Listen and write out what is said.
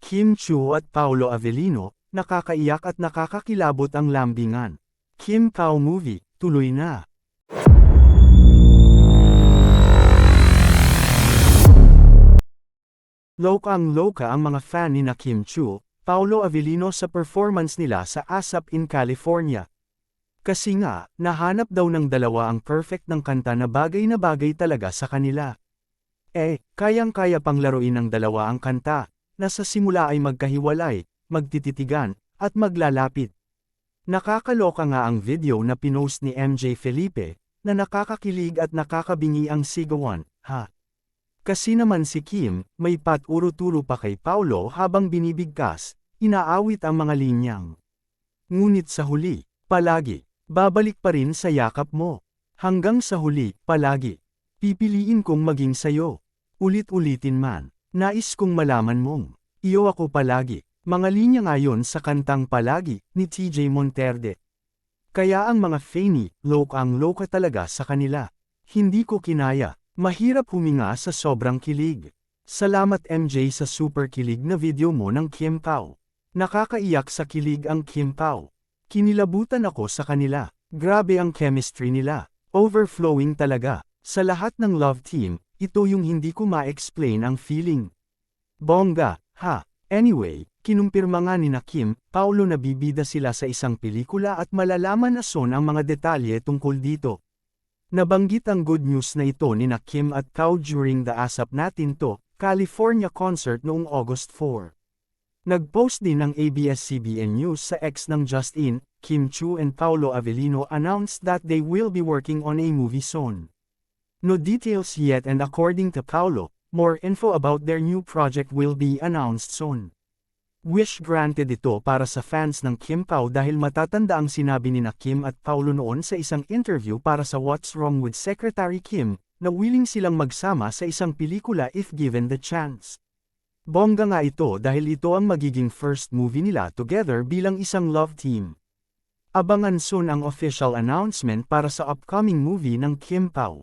Kim Chiu at Paolo Avellino, nakakaiyak at nakakakilabot ang lambingan. Kim Pao movie, tuloy na. Lokang-loka ang mga fan ni na Kim Chiu, Paolo Avellino sa performance nila sa ASAP in California. Kasi nga, nahanap daw ng dalawa ang perfect ng kanta na bagay talaga sa kanila. Kayang-kaya pang laruin ng dalawa ang kanta, na sa simula ay magkahiwalay, magtititigan, at maglalapit. Nakakaloka nga ang video na pinost ni MJ Felipe, na nakakakilig at nakakabingi ang sigawan, ha? Kasi naman si Kim, may paturo-turo pa kay Paolo habang binibigkas, inaawit ang mga linyang. Ngunit sa huli, palagi, babalik pa rin sa yakap mo. Hanggang sa huli, palagi. Pipiliin kong maging sayo. Ulit-ulitin man, nais kong malaman mong, iyo ako palagi. Mga linya ngayon sa kantang Palagi, ni TJ Monterde. Kaya ang mga fani, lokang-loka talaga sa kanila. Hindi ko kinaya, mahirap huminga sa sobrang kilig. Salamat MJ sa super kilig na video mo ng Kim Pao. Nakakaiyak sa kilig ang Kim Pao. Kinilabutan ako sa kanila. Grabe ang chemistry nila. Overflowing talaga. Sa lahat ng love team, ito yung hindi ko ma-explain ang feeling. Bongga, ha? Anyway, kinumpirma nga ni na Kim, Paolo na bibida sila sa isang pelikula at malalaman na soon ang mga detalye tungkol dito. Nabanggit ang good news na ito ni na Kim at Pao during the ASAP Natin To, California concert noong August 4. Nag-post din ng ABS-CBN News sa X ng Justin, Kim Chiu and Paolo Avellino announced that they will be working on a movie soon. No details yet and according to Paolo, more info about their new project will be announced soon. Wish granted ito para sa fans ng Kim Pao dahil matatanda ang sinabi ni na Kim at Paolo noon sa isang interview para sa What's Wrong with Secretary Kim, na willing silang magsama sa isang pelikula if given the chance. Bongga nga ito dahil ito ang magiging first movie nila together bilang isang love team. Abangan soon ang official announcement para sa upcoming movie ng Kim Pao.